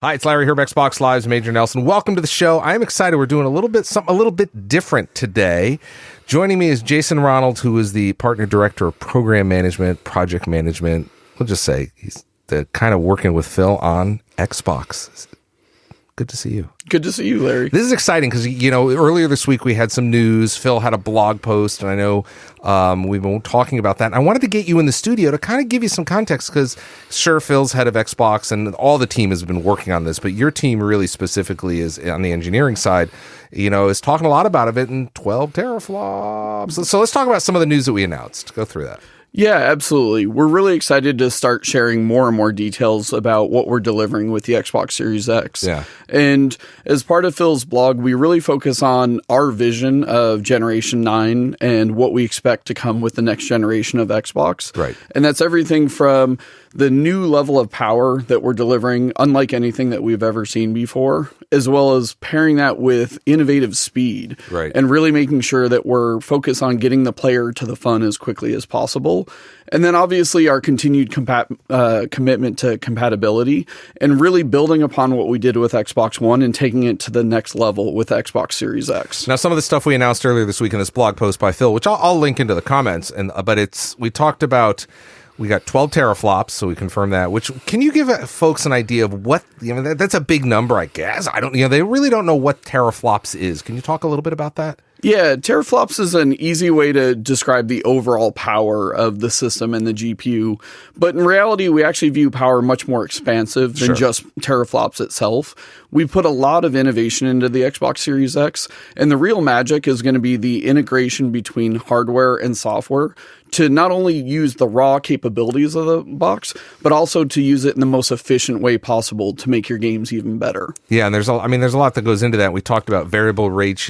Hi, it's Larry here, Xbox Live's Major Nelson. Welcome to the show. I am excited. We're doing something a little bit different today. Joining me is Jason Ronald, who is the partner director of program management, project management. We'll just say he's the kind of working with Phil on Xbox. Good to see you. Good to see you, Larry. This is exciting because, earlier this week we had some news. Phil had a blog post, and I know we've been talking about that. And I wanted to get you in the studio to kind of give you some context because, sure, Phil's head of Xbox, and all the team has been working on this, but your team really specifically is on the engineering side, is talking a lot about it in 12 teraflops. So let's talk about some of the news that we announced. Go through that. Yeah, absolutely. We're really excited to start sharing more and more details about what we're delivering with the Xbox Series X. Yeah. And as part of Phil's blog, we really focus on our vision of Generation 9 and what we expect to come with the next generation of Xbox. Right. And that's everything from the new level of power that we're delivering, unlike anything that we've ever seen before, as well as pairing that with innovative speed. Right. And really making sure that we're focused on getting the player to the fun as quickly as possible. And then obviously our continued commitment to compatibility and really building upon what we did with Xbox One and taking it to the next level with Xbox Series X. Now, some of the stuff we announced earlier this week in this blog post by Phil, which I'll link into the comments, but we talked about. We got 12 teraflops, so we confirm that. Which can you give folks an idea of what? That's a big number, I guess. I don't. They really don't know what teraflops is. Can you talk a little bit about that? Yeah, teraflops is an easy way to describe the overall power of the system and the GPU. But in reality, we actually view power much more expansive than just teraflops itself. We put a lot of innovation into the Xbox Series X, and the real magic is going to be the integration between hardware and software to not only use the raw capabilities of the box, but also to use it in the most efficient way possible to make your games even better. Yeah, and there's a lot that goes into that. We talked about variable rate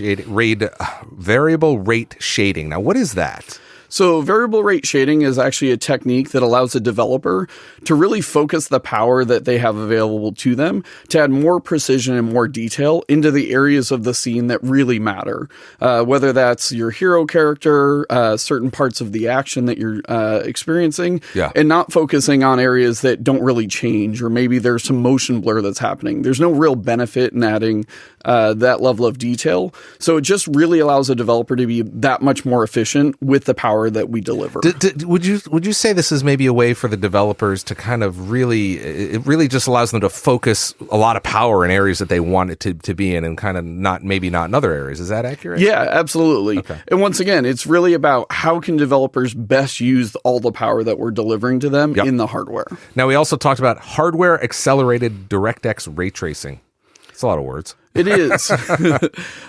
shading. Now, what is that? So variable rate shading is actually a technique that allows a developer to really focus the power that they have available to them to add more precision and more detail into the areas of the scene that really matter. Whether that's your hero character, certain parts of the action that you're experiencing, and not focusing on areas that don't really change, or maybe there's some motion blur that's happening. There's no real benefit in adding that level of detail. So it just really allows a developer to be that much more efficient with the power that we deliver. Would you say this is maybe a way for the developers to kind of it really just allows them to focus a lot of power in areas that they want it to be in and kind of not in other areas? Is that accurate? Yeah, absolutely. Okay. And once again, it's really about how can developers best use all the power that we're delivering to them in the hardware. Now, we also talked about hardware accelerated DirectX ray tracing. It's a lot of words. It is.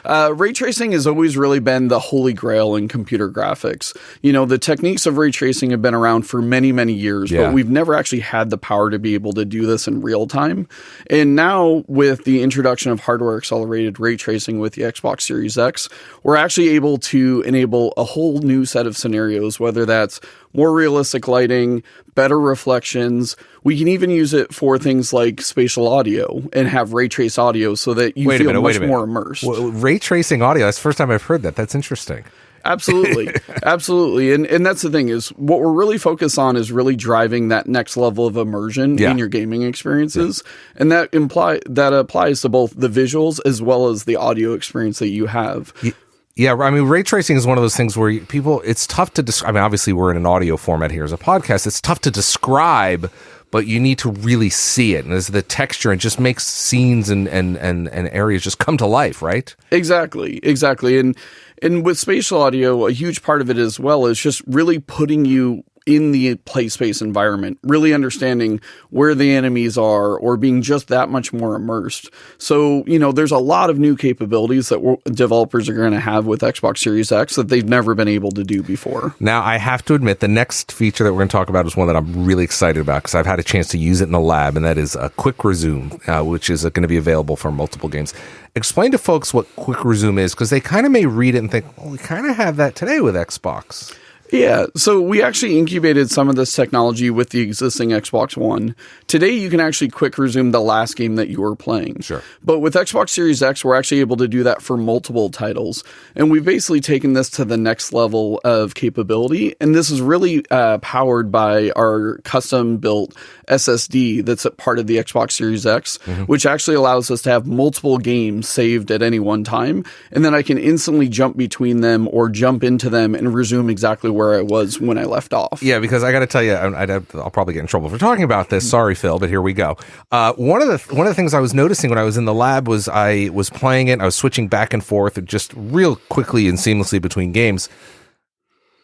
Ray tracing has always really been the holy grail in computer graphics. The techniques of ray tracing have been around for many, many years, but we've never actually had the power to be able to do this in real time. And now with the introduction of hardware accelerated ray tracing with the Xbox Series X, we're actually able to enable a whole new set of scenarios, whether that's more realistic lighting, better reflections. We can even use it for things like spatial audio and have ray trace audio so that you feel much more immersed. Ray tracing audio, that's the first time I've heard that. That's interesting. Absolutely. Absolutely. And that's the thing is what we're really focused on is really driving that next level of immersion in your gaming experiences. Yeah. And that applies to both the visuals as well as the audio experience that you have. Yeah, I mean, ray tracing is one of those things where it's tough to describe. I mean, obviously, we're in an audio format here as a podcast. It's tough to describe, but you need to really see it. And there's the texture, and just makes scenes and areas just come to life, right? Exactly. And with spatial audio, a huge part of it as well is just really putting you in the play space environment, really understanding where the enemies are or being just that much more immersed. So, there's a lot of new capabilities that developers are going to have with Xbox Series X that they've never been able to do before. Now, I have to admit, the next feature that we're going to talk about is one that I'm really excited about because I've had a chance to use it in the lab, and that is a quick resume, which is going to be available for multiple games. Explain to folks what quick resume is, because they kind of may read it and think, well, we kind of have that today with Xbox. Yeah, so we actually incubated some of this technology with the existing Xbox One. Today, you can actually quick resume the last game that you were playing. Sure. But with Xbox Series X, we're actually able to do that for multiple titles. And we've basically taken this to the next level of capability. And this is really powered by our custom-built SSD that's a part of the Xbox Series X, which actually allows us to have multiple games saved at any one time. And then I can instantly jump between them or jump into them and resume exactly where I was when I left off. Yeah, because I got to tell you, I'll probably get in trouble for talking about this. Sorry, Phil, but here we go. One of the things I was noticing when I was in the lab was I was playing it. I was switching back and forth just real quickly and seamlessly between games.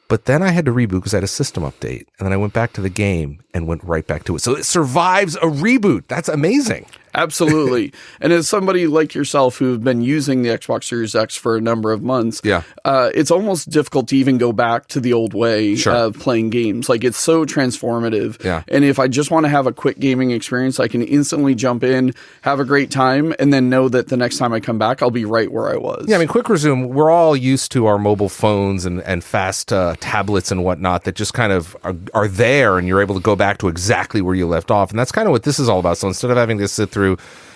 But then I had to reboot because I had a system update. And then I went back to the game and went right back to it. So it survives a reboot. That's amazing. Absolutely. And as somebody like yourself who've been using the Xbox Series X for a number of months, it's almost difficult to even go back to the old way of playing games. Like, it's so transformative. Yeah. And if I just want to have a quick gaming experience, I can instantly jump in, have a great time, and then know that the next time I come back, I'll be right where I was. Yeah, I mean, quick resume, we're all used to our mobile phones and fast tablets and whatnot that just kind of are there, and you're able to go back to exactly where you left off. And that's kind of what this is all about. So instead of having to sit through,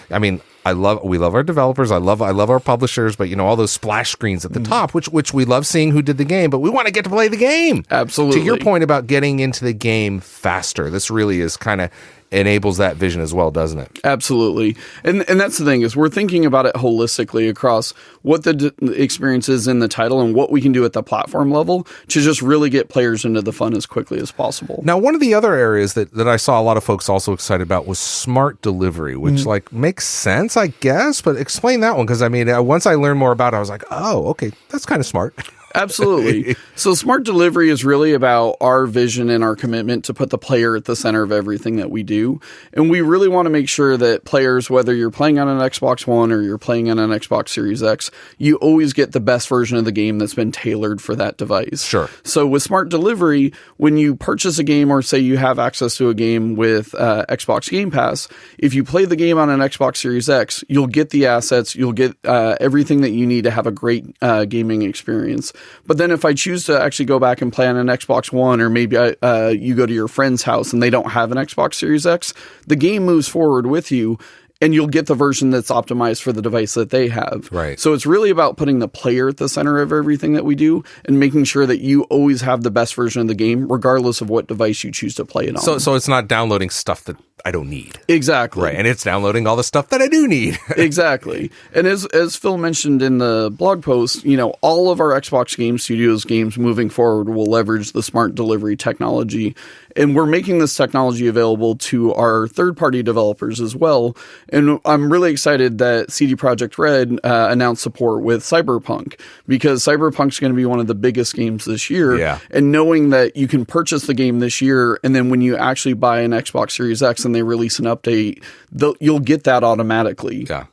I mean, we love our developers. I love our publishers, but all those splash screens at the top, which we love seeing who did the game, but we want to get to play the game. Absolutely. To your point about getting into the game faster, this really is kind of enables that vision as well, doesn't it? Absolutely. And that's the thing, is we're thinking about it holistically across what the experience is in the title and what we can do at the platform level to just really get players into the fun as quickly as possible. Now, one of the other areas that I saw a lot of folks also excited about was smart delivery, which makes sense, I guess, but explain that one, because I mean, once I learned more about it, I was like, oh, okay, that's kind of smart. Absolutely. So smart delivery is really about our vision and our commitment to put the player at the center of everything that we do. And we really want to make sure that players, whether you're playing on an Xbox One or you're playing on an Xbox Series X, you always get the best version of the game that's been tailored for that device. Sure. So with smart delivery, when you purchase a game or say you have access to a game with Xbox Game Pass, if you play the game on an Xbox Series X, you'll get the assets, you'll get everything that you need to have a great gaming experience. But then if I choose to actually go back and play on an Xbox One, or maybe you go to your friend's house and they don't have an Xbox Series X, the game moves forward with you, and you'll get the version that's optimized for the device that they have. Right. So it's really about putting the player at the center of everything that we do and making sure that you always have the best version of the game, regardless of what device you choose to play it on. So it's not downloading stuff that I don't need. Exactly. Right. And it's downloading all the stuff that I do need. Exactly. And as Phil mentioned in the blog post, all of our Xbox Game Studios games moving forward will leverage the smart delivery technology. And we're making this technology available to our third-party developers as well. And I'm really excited that CD Projekt Red announced support with Cyberpunk, because Cyberpunk's going to be one of the biggest games this year. Yeah. And knowing that you can purchase the game this year, and then when you actually buy an Xbox Series X and they release an update, you'll get that automatically. Yeah.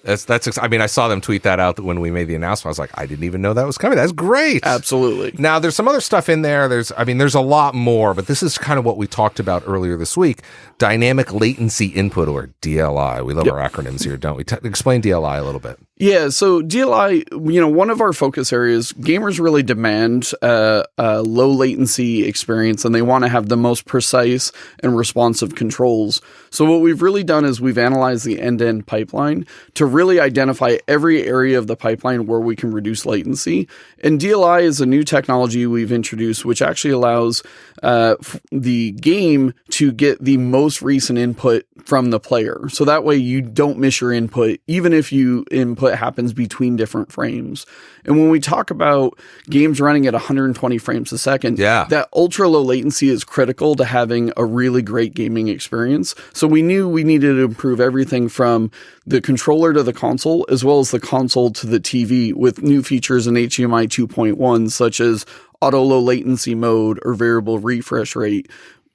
I mean, I saw them tweet that out when we made the announcement. I was like, I didn't even know that was coming. That's great. Absolutely. Now, there's some other stuff in there. There's a lot more, but this is kind of what we talked about earlier this week. Dynamic latency input, or DLI. We love our acronyms here, don't we? Explain DLI a little bit. Yeah, so DLI, one of our focus areas, gamers really demand a low latency experience, and they want to have the most precise and responsive controls. So what we've really done is we've analyzed the end-to-end pipeline to really identify every area of the pipeline where we can reduce latency. And DLI is a new technology we've introduced, which actually allows the game to get the most recent input from the player. So that way you don't miss your input, even if you input happens between different frames. And when we talk about games running at 120 frames a second, that ultra low latency is critical to having a really great gaming experience. So we knew we needed to improve everything from the controller to the console, as well as the console to the TV, with new features in HDMI 2.1, such as auto low latency mode or variable refresh rate.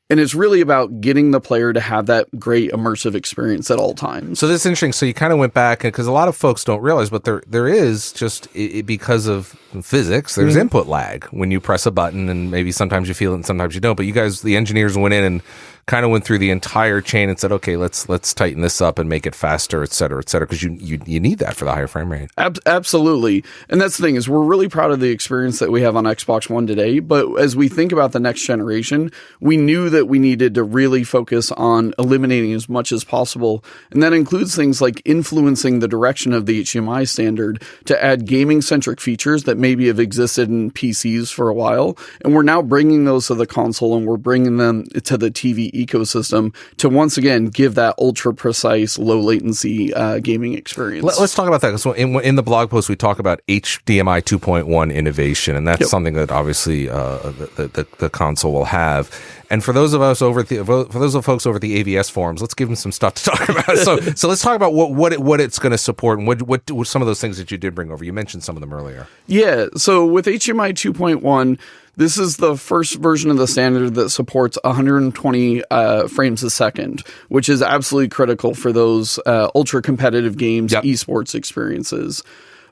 And it's really about getting the player to have that great immersive experience at all times. So this is interesting. So you kind of went back, because a lot of folks don't realize, but there is just, because of physics, there's input lag when you press a button, and maybe sometimes you feel it and sometimes you don't. But you guys, the engineers, went in and kind of went through the entire chain and said, okay, let's tighten this up and make it faster, et cetera, because you need that for the higher frame rate. Absolutely. And that's the thing, is we're really proud of the experience that we have on Xbox One today. But as we think about the next generation, we knew that we needed to really focus on eliminating as much as possible. And that includes things like influencing the direction of the HDMI standard to add gaming-centric features that maybe have existed in PCs for a while. And we're now bringing those to the console, and we're bringing them to the TV ecosystem to once again give that ultra-precise, low-latency gaming experience. Let's talk about that. So in the blog post, we talk about HDMI 2.1 innovation, and that's something that obviously the console will have. And for those of us folks over at the AVS forums, let's give them some stuff to talk about. So let's talk about what it's going to support and what some of those things that you did bring over. You mentioned some of them earlier. Yeah. So with HDMI 2.1, this is the first version of the standard that supports 120 frames a second, which is absolutely critical for those ultra competitive games, esports experiences.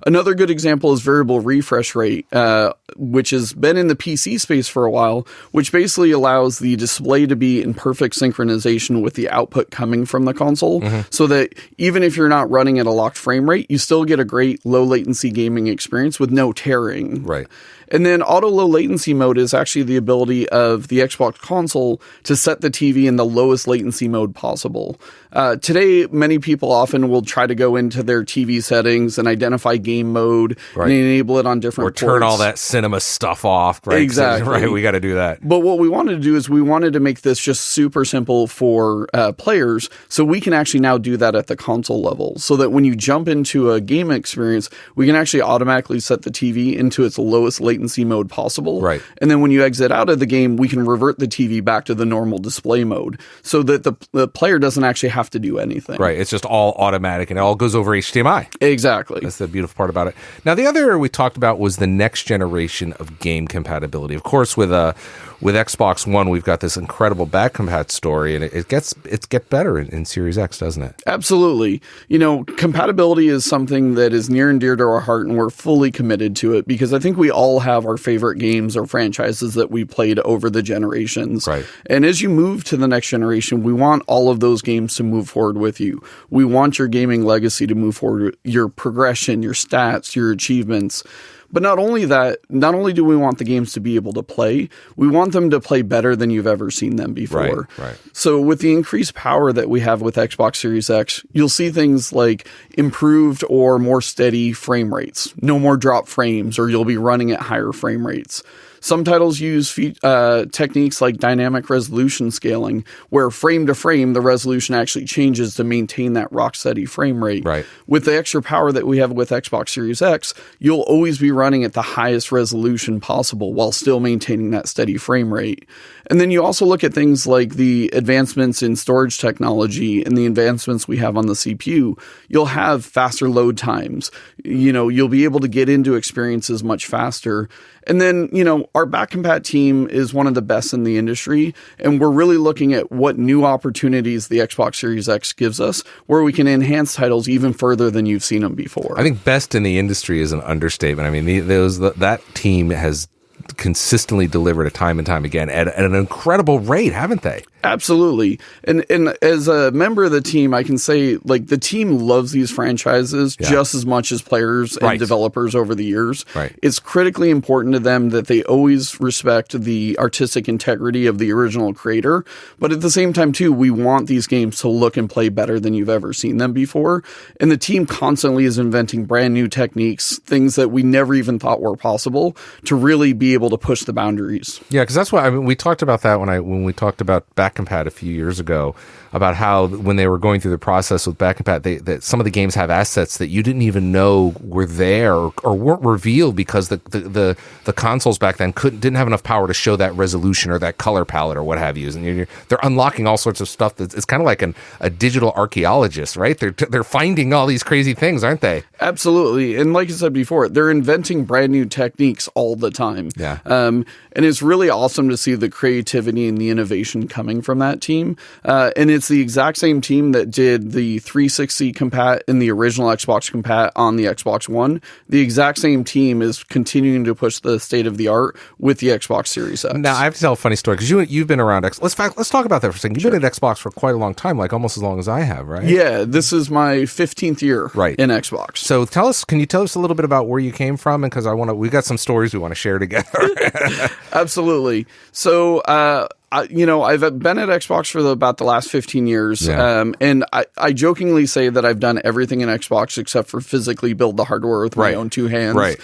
Another good example is variable refresh rate, which has been in the PC space for a while, which basically allows the display to be in perfect synchronization with the output coming from the console, so that even if you're not running at a locked frame rate, you still get a great low latency gaming experience with no tearing. Right. And then auto low latency mode is actually the ability of the Xbox console to set the TV in the lowest latency mode possible. Today, many people often will try to go into their TV settings and identify game mode and enable it on different ports. Or turn all that cinema stuff off. Right? Exactly. Right, we got to do that. But what we wanted to do is we wanted to make this just super simple for players, so we can actually now do that at the console level, so that when you jump into a game experience, we can actually automatically set the TV into its lowest latency mode possible. Right. And then when you exit out of the game, we can revert the TV back to the normal display mode, so that the player doesn't actually have to do anything. Right. It's just all automatic and it all goes over HDMI. Exactly. That's the beautiful part about it. Now, the other we talked about was the next generation of game compatibility. Of course, with Xbox One, we've got this incredible back compat story, and it gets better in Series X, doesn't it? Absolutely. You know, compatibility is something that is near and dear to our heart, and we're fully committed to it, because I think we all have our favorite games or franchises that we played over the generations. Right. And as you move to the next generation, we want all of those games to move forward with you. We want your gaming legacy to move forward, your progression, your stats, your achievements. But not only that, not only do we want the games to be able to play, we want them to play better than you've ever seen them before. Right. So with the increased power that we have with Xbox Series X, you'll see things like improved or more steady frame rates, no more drop frames, or you'll be running at higher frame rates. Some titles use techniques like dynamic resolution scaling, where frame to frame, the resolution actually changes to maintain that rock steady frame rate. Right. With the extra power that we have with Xbox Series X, you'll always be running at the highest resolution possible while still maintaining that steady frame rate. And then you also look at things like the advancements in storage technology and the advancements we have on the CPU. You'll have faster load times. You know, you'll be able to get into experiences much faster. And then, you know, our back compat team is one of the best in the industry, and we're really looking at what new opportunities the Xbox Series X gives us, where we can enhance titles even further than you've seen them before. I think best in the industry is an understatement. I mean, that team has consistently delivered it time and time again at an incredible rate, haven't they? Absolutely. And as a member of the team, I can say, like, the team loves these franchises just as much as players and developers over the years. Right. It's critically important to them that they always respect the artistic integrity of the original creator. But at the same time, too, we want these games to look and play better than you've ever seen them before. And the team constantly is inventing brand new techniques, things that we never even thought were possible, to really be able to push the boundaries. Yeah, because that's why we talked about that when we talked about back compat a few years ago, about how when they were going through the process with back compat, that some of the games have assets that you didn't even know were there or weren't revealed because the consoles back then didn't have enough power to show that resolution or that color palette or what have you. And they're unlocking all sorts of stuff it's kind of like a digital archaeologist, right? They're finding all these crazy things, aren't they? Absolutely. And like I said before, they're inventing brand new techniques all the time. Yeah. And it's really awesome to see the creativity and the innovation coming from that team. And it's the exact same team that did the 360 compat and the original Xbox compat on the Xbox One. The exact same team is continuing to push the state of the art with the Xbox Series X. Now, I have to tell a funny story because you've been around Let's talk about that for a second. You've been at Xbox for quite a long time, like almost as long as I have, right? Yeah, this is my 15th year in Xbox. So can you tell us a little bit about where you came from? And because we got some stories we want to share together. Absolutely. So, I've been at Xbox for about the last 15 years. Yeah. And I jokingly say that I've done everything in Xbox except for physically build the hardware with my own two hands. Right.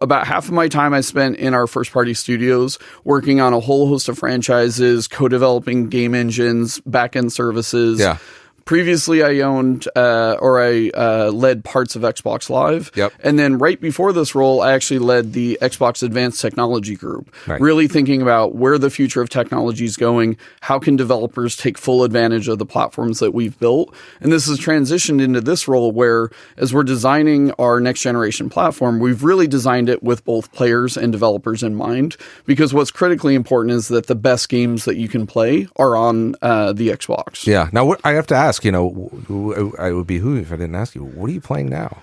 About half of my time I spent in our first party studios working on a whole host of franchises, co-developing game engines, back-end services. Yeah. Previously, I owned I led parts of Xbox Live. Yep. And then right before this role, I actually led the Xbox Advanced Technology Group, really thinking about where the future of technology is going, how can developers take full advantage of the platforms that we've built. And this has transitioned into this role where, as we're designing our next generation platform, we've really designed it with both players and developers in mind, because what's critically important is that the best games that you can play are on the Xbox. Yeah. Now, I have to ask, I would be who if I didn't ask you, what are you playing now?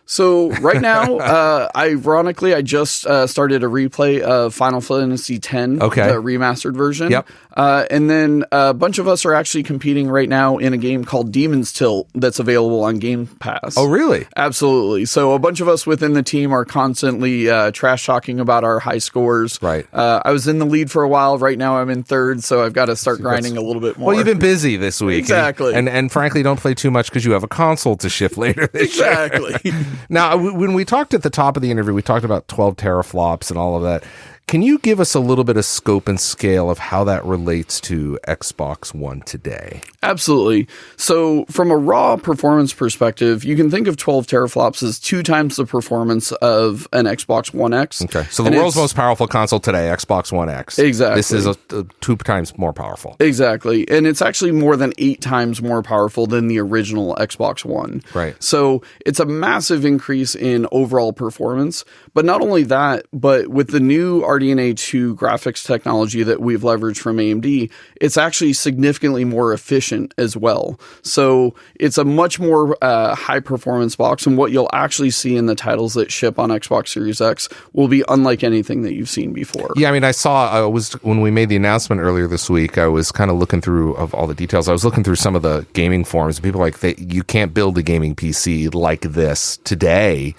So right now, ironically, I just started a replay of Final Fantasy X, the remastered version. Yep. And then a bunch of us are actually competing right now in a game called Demon's Tilt that's available on Game Pass. Oh, really? Absolutely. So a bunch of us within the team are constantly trash talking about our high scores. Right. I was in the lead for a while. Right now I'm in third, so I've got to start grinding a little bit more. Well, you've been busy this week. Exactly. And frankly, don't play too much because you have a console to ship later this Exactly. year. Now, when we talked at the top of the interview, we talked about 12 teraflops and all of that. Can you give us a little bit of scope and scale of how that relates to Xbox One today? Absolutely. So from a raw performance perspective, you can think of 12 teraflops as 2 times the performance of an Xbox One X. Okay. So the world's most powerful console today, Xbox One X. Exactly. This is 2 times more powerful. Exactly. And it's actually more than 8 times more powerful than the original Xbox One. Right. So it's a massive increase in overall performance. But not only that, but with the new RDNA 2 graphics technology that we've leveraged from AMD, it's actually significantly more efficient as well. So it's a much more high performance box, and what you'll actually see in the titles that ship on Xbox Series X will be unlike anything that you've seen before. Yeah, I mean, when we made the announcement earlier this week, I was kind of looking through of all the details. I was looking through some of the gaming forums, and people are like, you can't build a gaming PC like this today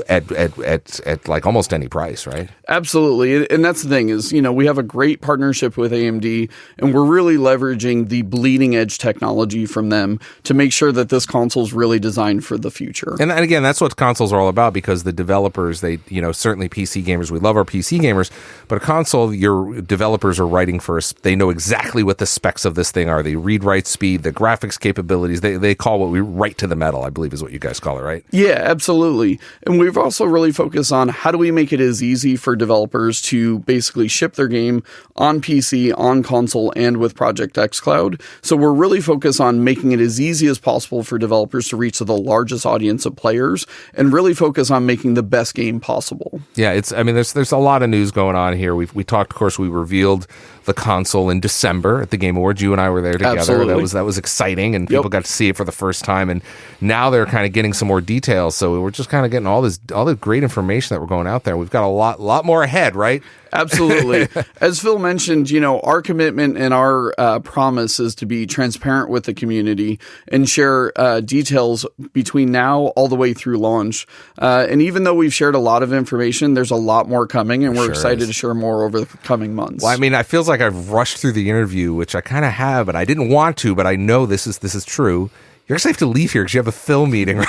at like almost any price, right? Absolutely. And that's the thing is, we have a great partnership with AMD, and we're really leveraging the bleeding edge technology from them to make sure that this console is really designed for the future. And again, that's what consoles are all about, because the developers, certainly PC gamers, we love our PC gamers, but a console, your developers are writing first. They know exactly what the specs of this thing are. The read-write speed, the graphics capabilities, they call what we write to the metal, I believe is what you guys call it, right? Yeah, absolutely. And we've also really focused on how do we make it as easy for developers to basically ship their game on PC, on console, and with Project xCloud. So we're really focused on making it as easy as possible for developers to reach the largest audience of players, and really focus on making the best game possible. Yeah, there's a lot of news going on here. We talked, of course, we revealed the console in December at the Game Awards. You and I were there together. Absolutely. That was exciting, and people got to see it for the first time. And now they're kind of getting some more details. So we're just kind of getting all the great information that we're going out there. We've got a lot more ahead, right? Absolutely. As Phil mentioned, our commitment and our promise is to be transparent with the community and share details between now all the way through launch. And even though we've shared a lot of information, there's a lot more coming, and we're excited to share more over the coming months. Well, I mean, it feels like I've rushed through the interview, which I kind of have, but I didn't want to, but I know this is true. You actually have to leave here because you have a Phil meeting, right?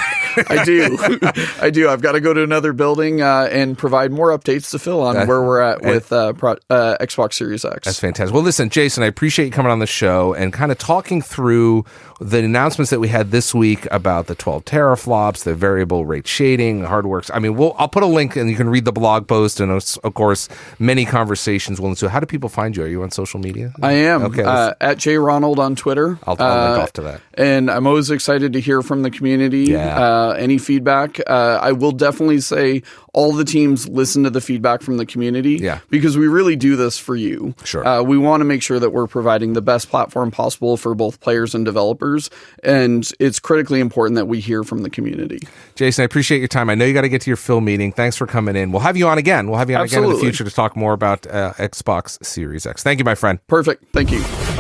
I do. I've got to go to another building and provide more updates to Phil on where we're at with Xbox Series X. That's fantastic. Well, listen, Jason, I appreciate you coming on the show and kind of talking through the announcements that we had this week about the 12 teraflops, the variable rate shading, HardWorks. I mean, I'll put a link and you can read the blog post, and of course, many conversations will ensue. How do people find you? Are you on social media? I am. Okay, at JRonald on Twitter. I'll link off to that. And I'm always always excited to hear from the community. Yeah. Any feedback. I will definitely say all the teams listen to the feedback from the community because we really do this for you. Sure. We want to make sure that we're providing the best platform possible for both players and developers. And it's critically important that we hear from the community. Jason, I appreciate your time. I know you got to get to your Phil meeting. Thanks for coming in. We'll have you on again. We'll have you on again in the future to talk more about Xbox Series X. Thank you, my friend. Perfect. Thank you.